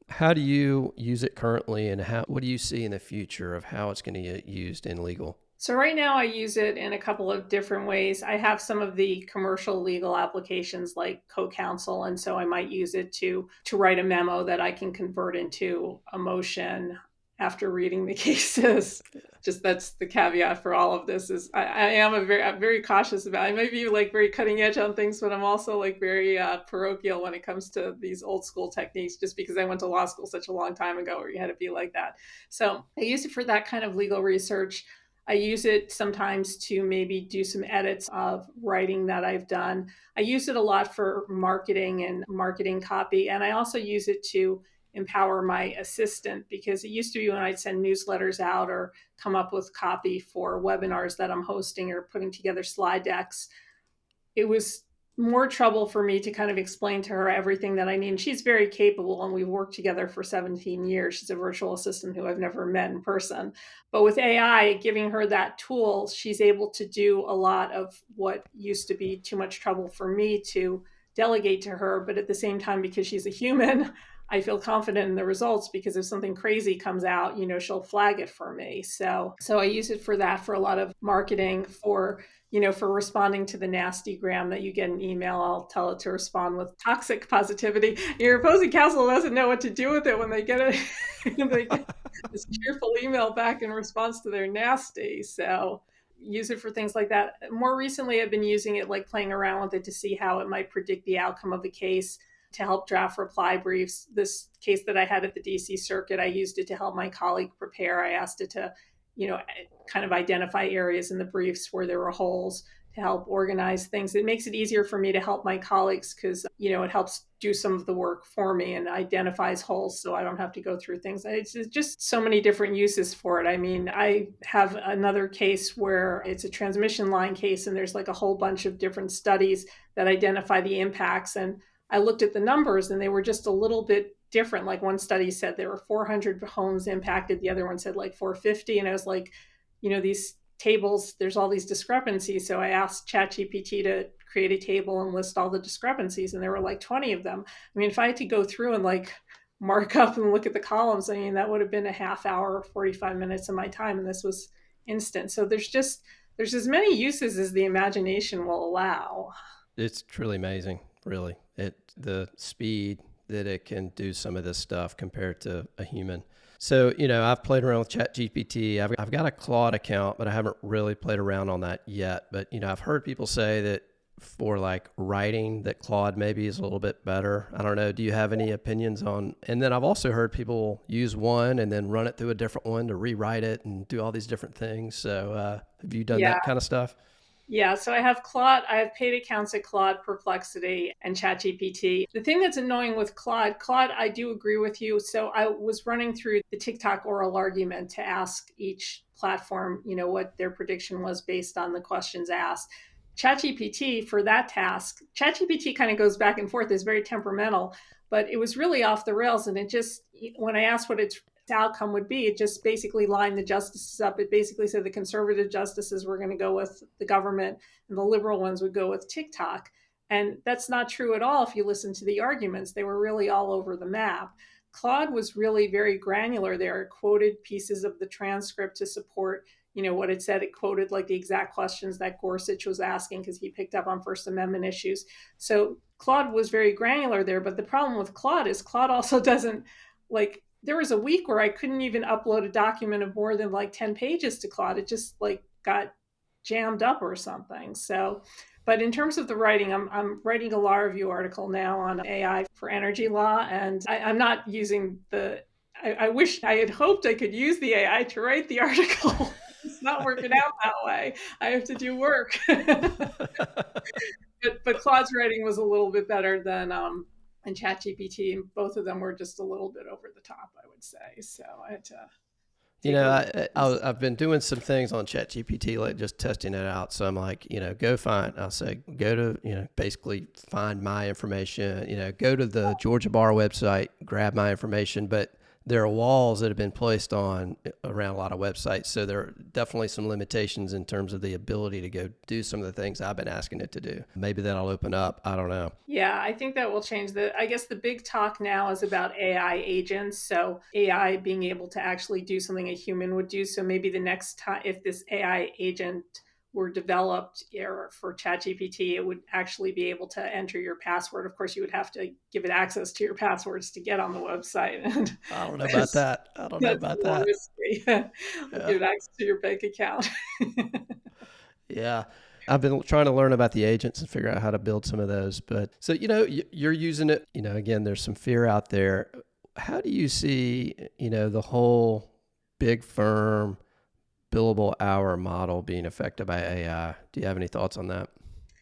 how do you use it currently, and what do you see in the future of how it's going to get used in legal? So right now I use it in a couple of different ways. I have some of the commercial legal applications like co-counsel, and so I might use it to write a memo that I can convert into a motion after reading the cases. Just that's the caveat for all of this is I'm very cautious about it. I might be like very cutting edge on things, but I'm also like very parochial when it comes to these old school techniques, just because I went to law school such a long time ago where you had to be like that. So I use it for that kind of legal research. I use it sometimes to maybe do some edits of writing that I've done. I use it a lot for marketing and marketing copy. And I also use it to empower my assistant, because it used to be when I'd send newsletters out or come up with copy for webinars that I'm hosting or putting together slide decks, it was more trouble for me to kind of explain to her everything that I need. And she's very capable, and we've worked together for 17 years. She's a virtual assistant who I've never met in person. But with AI, giving her that tool, she's able to do a lot of what used to be too much trouble for me to delegate to her. But at the same time, because she's a human, I feel confident in the results, because if something crazy comes out, she'll flag it for me. So I use it for that, for a lot of marketing, for responding to the nasty gram that you get an email. I'll tell it to respond with toxic positivity. Your opposing counsel doesn't know what to do with it when they get it. They get this cheerful email back in response to their nasty. So use it for things like that. More recently, I've been using it, like playing around with it to see how it might predict the outcome of a case, to help draft reply briefs. This case that I had at the DC Circuit, I used it to help my colleague prepare. I asked it to, kind of identify areas in the briefs where there were holes, to help organize things. It makes it easier for me to help my colleagues because, it helps do some of the work for me and identifies holes so I don't have to go through things. It's just so many different uses for it. I mean, I have another case where it's a transmission line case, and there's like a whole bunch of different studies that identify the impacts. And I looked at the numbers and they were just a little bit different. Like one study said there were 400 homes impacted. The other one said like 450. And I was like, these tables, there's all these discrepancies. So I asked ChatGPT to create a table and list all the discrepancies. And there were like 20 of them. I mean, if I had to go through and like mark up and look at the columns, I mean, that would have been a half hour, 45 minutes of my time. And this was instant. So there's as many uses as the imagination will allow. It's truly amazing, really. The speed that it can do some of this stuff compared to a human. So, I've played around with ChatGPT. I've got a Claude account, but I haven't really played around on that yet. But, I've heard people say that for like writing, that Claude maybe is a little bit better. I don't know. Do you have any opinions on? And then I've also heard people use one and then run it through a different one to rewrite it and do all these different things. So have you done that kind of stuff? Yeah, so I have Claude, I have paid accounts at Claude, Perplexity, and ChatGPT. The thing that's annoying with Claude, I do agree with you. So I was running through the TikTok oral argument to ask each platform, what their prediction was based on the questions asked. ChatGPT for that task, ChatGPT kind of goes back and forth, is very temperamental, but it was really off the rails. And it just, when I asked what its outcome would be, it just basically lined the justices up. It basically said the conservative justices were going to go with the government and the liberal ones would go with TikTok. And that's not true at all if you listen to the arguments. They were really all over the map. Claude was really very granular there. It quoted pieces of the transcript to support what it said. It quoted like the exact questions that Gorsuch was asking because he picked up on First Amendment issues. So Claude was very granular there. But the problem with Claude is Claude also doesn't, like, there was a week where I couldn't even upload a document of more than like 10 pages to Claude. It just like got jammed up or something. So, but in terms of the writing, I'm writing a law review article now on AI for energy law. And I'm not using I wish I had hoped I could use the AI to write the article. It's not working out that way. I have to do work. but Claude's writing was a little bit better than and ChatGPT, and both of them were just a little bit over the top, I would say. So I had to I've been doing some things on ChatGPT, like just testing it out. So I'm like, I'll say, go to, basically find my information, go to the Georgia Bar website, grab my information. But there are walls that have been placed on around a lot of websites. So there are definitely some limitations in terms of the ability to go do some of the things I've been asking it to do. Maybe that'll open up. I don't know. Yeah, I think that will change. I guess the big talk now is about AI agents. So AI being able to actually do something a human would do. So maybe the next time, if this AI agent were developed for ChatGPT, it would actually be able to enter your password. Of course, you would have to give it access to your passwords to get on the website. And I don't know about that. I don't know about that. Risky. Yeah. Give access to your bank account. Yeah. I've been trying to learn about the agents and figure out how to build some of those. But so, you're using it, again, there's some fear out there. How do you see, the whole big firm billable hour model being affected by AI? Do you have any thoughts on that?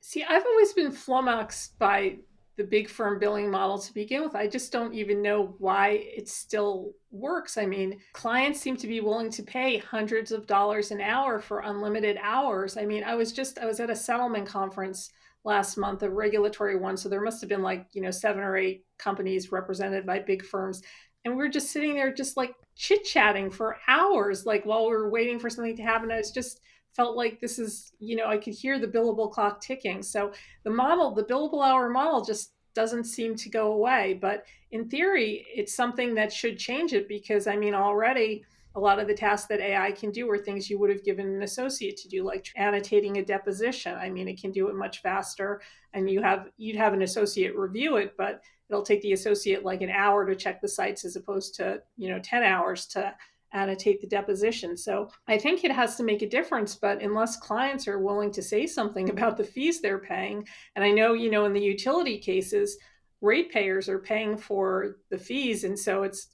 See, I've always been flummoxed by the big firm billing model to begin with. I just don't even know why it still works. I mean, clients seem to be willing to pay hundreds of dollars an hour for unlimited hours. I mean, I was at a settlement conference last month, a regulatory one. So there must have been 7 or 8 companies represented by big firms. And we were just sitting there just like chit-chatting for hours, like while we were waiting for something to happen. I was just felt like this is, I could hear the billable clock ticking. So the billable hour model just doesn't seem to go away. But in theory, it's something that should change it because, I mean, already a lot of the tasks that AI can do are things you would have given an associate to do, like annotating a deposition. I mean, it can do it much faster, and you'd have an associate review it, but it'll take the associate like an hour to check the sites as opposed to 10 hours to annotate the deposition. So I think it has to make a difference, but unless clients are willing to say something about the fees they're paying, and I know, in the utility cases, ratepayers are paying for the fees. And so it's,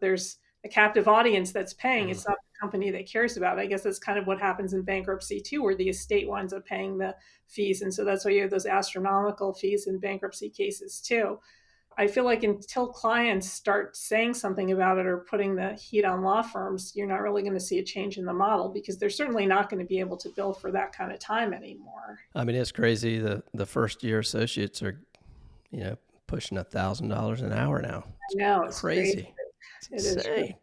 there's a captive audience that's paying. It's not the company that cares about it. I guess that's kind of what happens in bankruptcy too, where the estate winds up paying the fees. And so that's why you have those astronomical fees in bankruptcy cases too. I feel like until clients start saying something about it or putting the heat on law firms, you're not really going to see a change in the model because they're certainly not going to be able to bill for that kind of time anymore. I mean, it's crazy. The first year associates are, pushing $1,000 an hour now. I know, it's crazy. It's insane.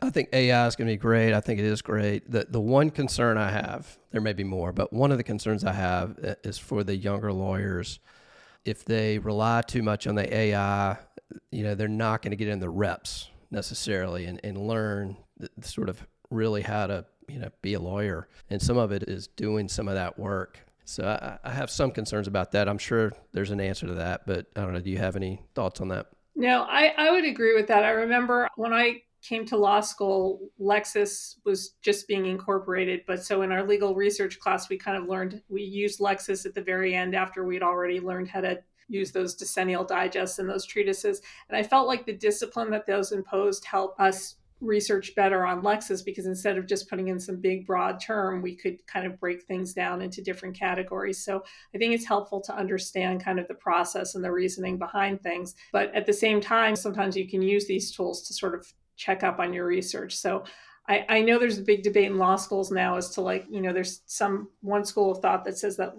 I think AI is going to be great. I think it is great. The one concern I have, there may be more, but one of the concerns I have is for the younger lawyers. If they rely too much on the AI, they're not going to get in the reps necessarily and learn sort of really how to, be a lawyer. And some of it is doing some of that work. So I have some concerns about that. I'm sure there's an answer to that, but I don't know. Do you have any thoughts on that? No, I would agree with that. I remember when I came to law school, Lexis was just being incorporated. But so in our legal research class, we used Lexis at the very end after we'd already learned how to use those decennial digests and those treatises. And I felt like the discipline that those imposed helped us research better on Lexis, because instead of just putting in some big broad term, we could kind of break things down into different categories. So I think it's helpful to understand kind of the process and the reasoning behind things. But at the same time, sometimes you can use these tools to sort of check up on your research. So I know there's a big debate in law schools now as to, like, there's one school of thought that says that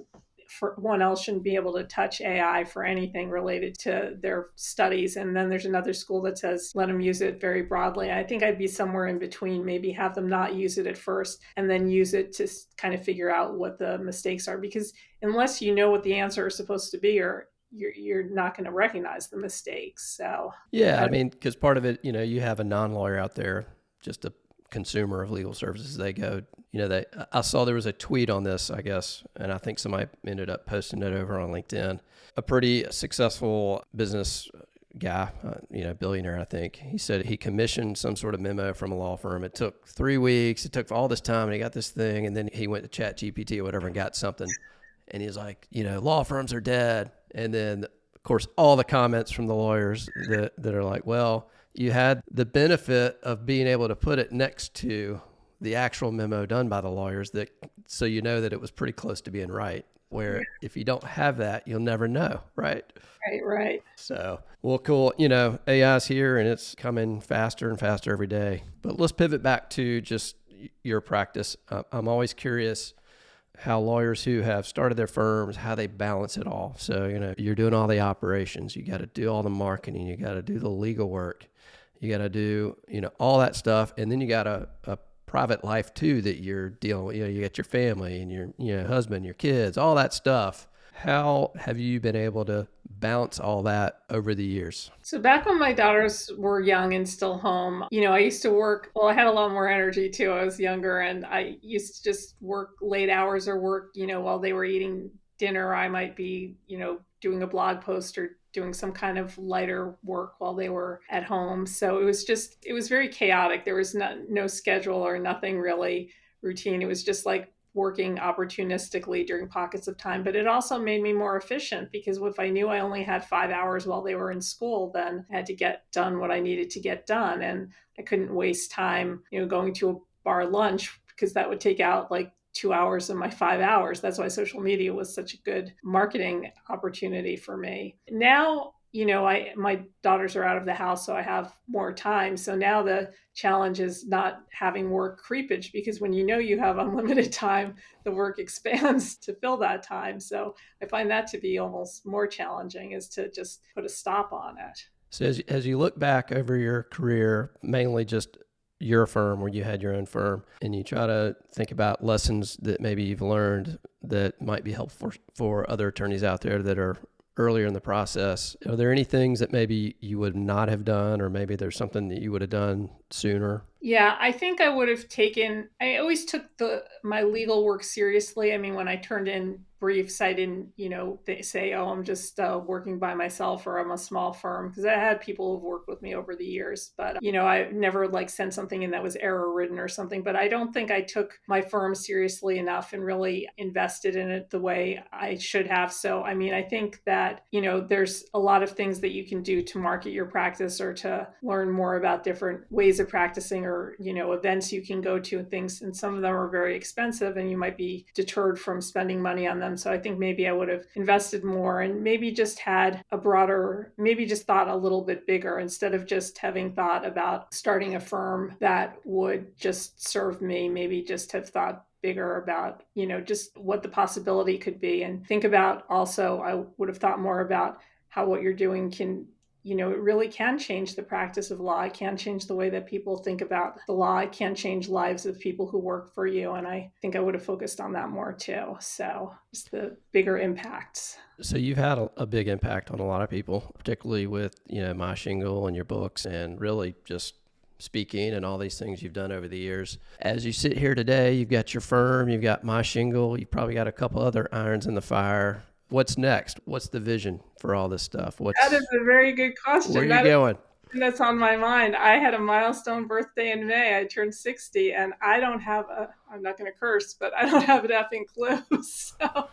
for one else shouldn't be able to touch AI for anything related to their studies. And then there's another school that says let them use it very broadly. I think I'd be somewhere in between, maybe have them not use it at first and then use it to kind of figure out what the mistakes are. Because unless you know what the answer is supposed to be, or you're not going to recognize the mistakes. So yeah, I mean, because part of it, you have a non-lawyer out there, just a consumer of legal services. They go, I saw there was a tweet on this, I guess, and I think somebody ended up posting it over on LinkedIn. A pretty successful business guy, billionaire, I think. He said he commissioned some sort of memo from a law firm. It took 3 weeks. It took all this time, and he got this thing, and then he went to ChatGPT or whatever and got something. And he's like, law firms are dead. And then, of course, all the comments from the lawyers that are like, well, you had the benefit of being able to put it next to the actual memo done by the lawyers, so you know that it was pretty close to being right. Where if you don't have that, you'll never know, right? Right. So, well, cool. AI's here and it's coming faster and faster every day. But let's pivot back to just your practice. I'm always curious how lawyers who have started their firms, how they balance it all. So, you're doing all the operations, you got to do all the marketing, you got to do the legal work, you got to do, all that stuff. And then you got a private life too that you're dealing with. You got your family and your husband, your kids, all that stuff. How have you been able to balance all that over the years? So back when my daughters were young and still home, I used to work, I had a lot more energy too. I was younger and I used to just work late hours or work, while they were eating dinner. I might be, doing a blog post or doing some kind of lighter work while they were at home. So it was very chaotic. There was no schedule or nothing really routine. It was just like working opportunistically during pockets of time. But it also made me more efficient, because if I knew I only had 5 hours while they were in school, then I had to get done what I needed to get done. And I couldn't waste time, going to a bar lunch, because that would take out like 2 hours of my 5 hours. That's why social media was such a good marketing opportunity for me. Now, my daughters are out of the house, so I have more time. So now the challenge is not having work creepage, because when you have unlimited time, the work expands to fill that time. So I find that to be almost more challenging, is to just put a stop on it. So as you look back over your career, mainly just your firm, where you had your own firm, and you try to think about lessons that maybe you've learned that might be helpful for other attorneys out there that are earlier in the process, are there any things that maybe you would not have done, or maybe there's something that you would have done sooner? Yeah, I think I would have I always took my legal work seriously. I mean, when I turned in briefs, I didn't, they say, oh, I'm just working by myself, or I'm a small firm, because I had people who've worked with me over the years. But, I never sent something in that was error ridden or something. But I don't think I took my firm seriously enough and really invested in it the way I should have. So, I mean, I think that, there's a lot of things that you can do to market your practice, or to learn more about different ways of practicing, or, events you can go to and things. And some of them are very expensive and you might be deterred from spending money on them. So I think maybe I would have invested more, and maybe just had maybe just thought a little bit bigger, instead of just having thought about starting a firm that would just serve me. Maybe just have thought bigger about, just what the possibility could be. And think about also, I would have thought more about how what you're doing can, it really can change the practice of law. It can change the way that people think about the law. It can change lives of people who work for you. And I think I would have focused on that more too. So just the bigger impacts. So you've had a big impact on a lot of people, particularly with, My Shingle and your books, and really just speaking and all these things you've done over the years. As you sit here today, you've got your firm, you've got My Shingle, you've probably got a couple other irons in the fire. What's next? What's the vision for all this stuff? That is a very good question. Where are you going? That's on my mind. I had a milestone birthday in May. I turned 60, and I don't have I'm not going to curse, but I don't have an effing clue. So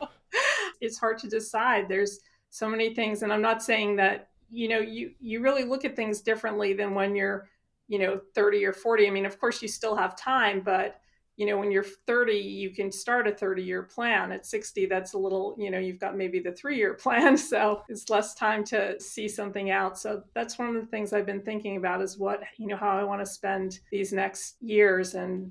it's hard to decide. There's so many things. And I'm not saying that, you really look at things differently than when you're 30 or 40. I mean, of course, you still have time, but when you're 30, you can start a 30-year plan. At 60, that's a little, you've got maybe the 3-year plan. So it's less time to see something out. So that's one of the things I've been thinking about is how I want to spend these next years, and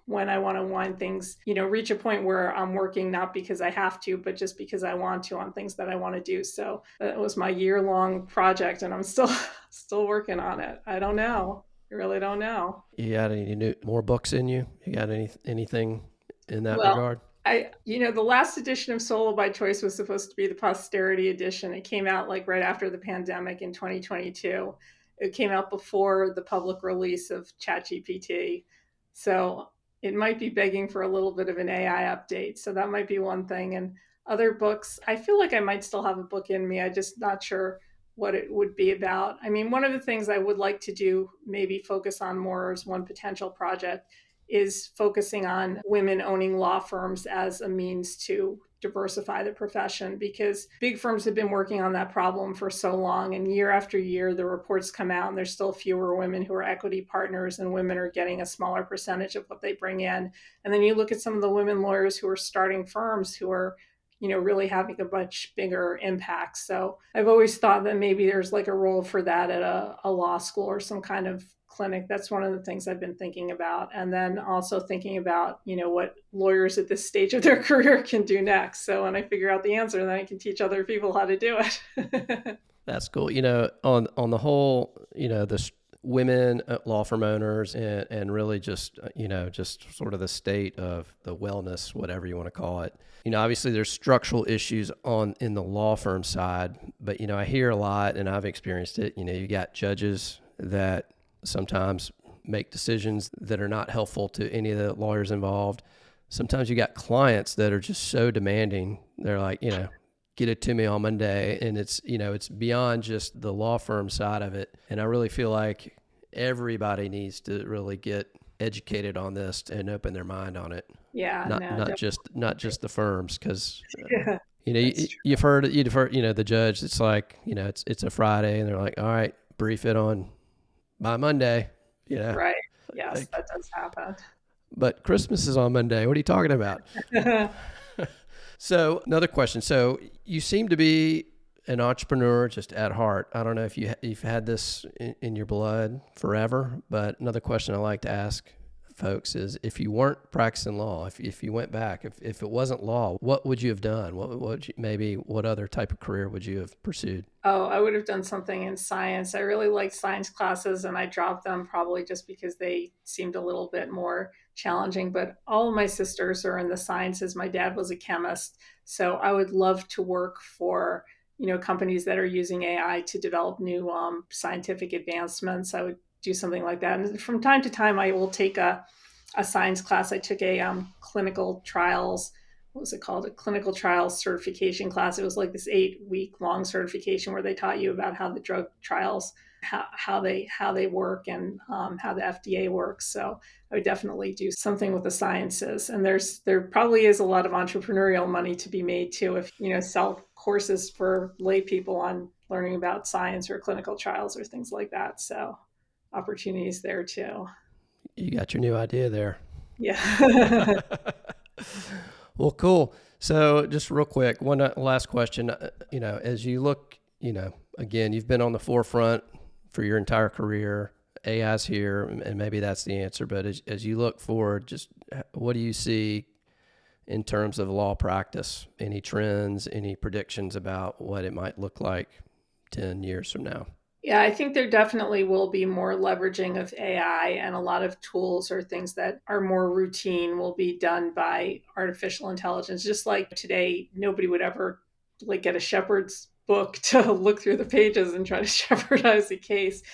when I want to wind things, reach a point where I'm working not because I have to, but just because I want to on things that I want to do. So that was my year-long project, and I'm still working on it. I don't know. I really don't know. You got any more books in you? You got anything in that Well, regard? the last edition of Solo by Choice was supposed to be the posterity edition. It came out like right after the pandemic in 2022. It came out before the public release of ChatGPT. So it might be begging for a little bit of an AI update. So that might be one thing. And other books, I feel like I might still have a book in me. I'm just not sure what it would be about. I mean, one of the things I would like to do, maybe focus on more as one potential project, is focusing on women owning law firms as a means to diversify the profession, because big firms have been working on that problem for so long, and year after year the reports come out and there's still fewer women who are equity partners, and women are getting a smaller percentage of what they bring in. And then you look at some of the women lawyers who are starting firms who are really having a much bigger impact. So I've always thought that maybe there's like a role for that at a law school or some kind of clinic. That's one of the things I've been thinking about. And then also thinking about, what lawyers at this stage of their career can do next. So when I figure out the answer, then I can teach other people how to do it. That's cool. On the whole, this women law firm owners and really just sort of the state of the wellness, whatever you want to call it. Obviously there's structural issues in the law firm side, but, I hear a lot, and I've experienced it. You got judges that sometimes make decisions that are not helpful to any of the lawyers involved. Sometimes you got clients that are just so demanding. They're like, get it to me on Monday. And it's beyond just the law firm side of it. And I really feel like everybody needs to really get educated on this and open their mind on it. Yeah. Not just the firms. Cause yeah, you've heard, the judge, it's like, it's a Friday and they're like, all right, brief it on by Monday, Right. Yes, that does happen. But Christmas is on Monday. What are you talking about? So another question. So you seem to be an entrepreneur just at heart. I don't know if you've had this in your blood forever, but another question I like to ask folks is, if you weren't practicing law, if you went back, if it wasn't law, what would you have done? What other type of career would you have pursued? Oh, I would have done something in science. I really liked science classes, and I dropped them probably just because they seemed a little bit more challenging. But all of my sisters are in the sciences. My dad was a chemist. So I would love to work for, companies that are using AI to develop new scientific advancements. I would do something like that. And from time to time, I will take a science class. I took a clinical trials, what was it called? A clinical trials certification class. It was like this 8-week long certification where they taught you about how the drug trials, how they work, and how the FDA works. So I would definitely do something with the sciences. And there probably is a lot of entrepreneurial money to be made too, if sell courses for lay people on learning about science or clinical trials or things like that. So opportunities there too. You got your new idea there. Yeah. Well, cool. So just real quick, one last question. As you look, again, you've been on the forefront for your entire career. AI's here, and maybe that's the answer. But as you look forward, just what do you see in terms of law practice? Any trends, any predictions about what it might look like 10 years from now? Yeah, I think there definitely will be more leveraging of AI, and a lot of tools or things that are more routine will be done by artificial intelligence. Just like today, nobody would ever get a shepherd's book to look through the pages and try to shepherdize a case.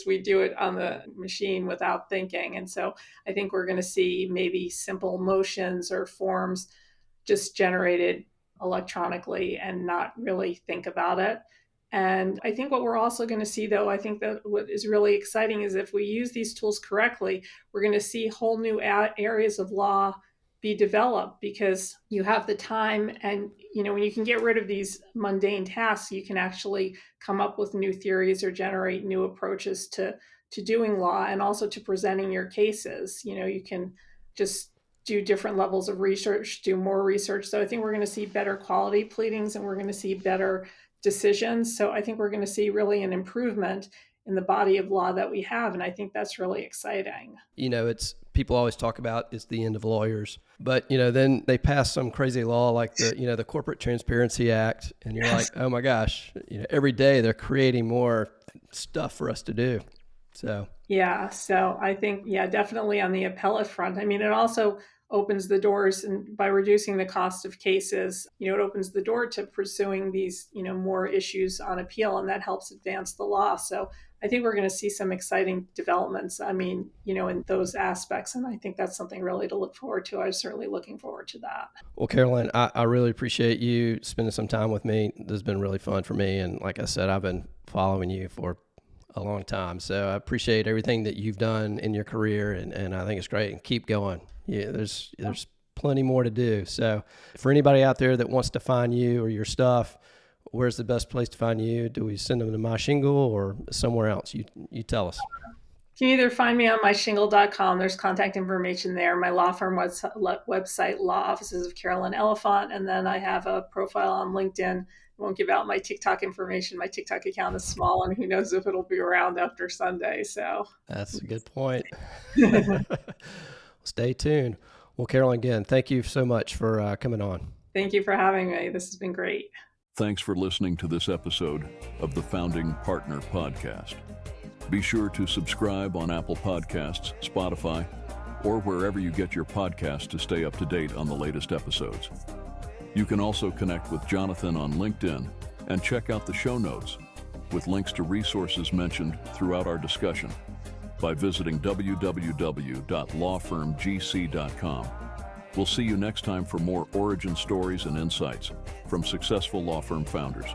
We do it on the machine without thinking. And so I think we're going to see maybe simple motions or forms just generated electronically and not really think about it. And I think what we're also going to see, though, I think that what is really exciting is if we use these tools correctly, we're going to see whole new areas of law be developed, because you have the time, and when you can get rid of these mundane tasks, you can actually come up with new theories or generate new approaches to to doing law and also to presenting your cases. You can just do different levels of research, do more research. So I think we're going to see better quality pleadings and we're going to see better decisions. So I think we're going to see really an improvement in the body of law that we have. And I think that's really exciting. It's people always talk about it's the end of lawyers, but then they pass some crazy law like the Corporate Transparency Act, and you're like, oh my gosh, every day they're creating more stuff for us to do. So I think, definitely on the appellate front. I mean, it also opens the doors, and by reducing the cost of cases, it opens the door to pursuing these, more issues on appeal, and that helps advance the law. So I think we're going to see some exciting developments, in those aspects. And I think that's something really to look forward to. I was certainly looking forward to that. Well, Carolyn, I really appreciate you spending some time with me. This has been really fun for me. And like I said, I've been following you for a long time. So I appreciate everything that you've done in your career. And I think it's great, and keep going. Yeah, there's plenty more to do. So for anybody out there that wants to find you or your stuff, where's the best place to find you? Do we send them to My Shingle or somewhere else? You tell us. You can either find me on myshingle.com. There's contact information there. My law firm website, Law Offices of Carolyn Elefant. And then I have a profile on LinkedIn. I won't give out my TikTok information. My TikTok account is small, and who knows if it'll be around after Sunday. So that's a good point. Stay tuned. Well, Carolyn, again, thank you so much for coming on. Thank you for having me. This has been great. Thanks for listening to this episode of the Founding Partner Podcast. Be sure to subscribe on Apple Podcasts, Spotify, or wherever you get your podcasts to stay up to date on the latest episodes. You can also connect with Jonathan on LinkedIn and check out the show notes with links to resources mentioned throughout our discussion by visiting www.lawfirmgc.com. We'll see you next time for more origin stories and insights from successful law firm founders.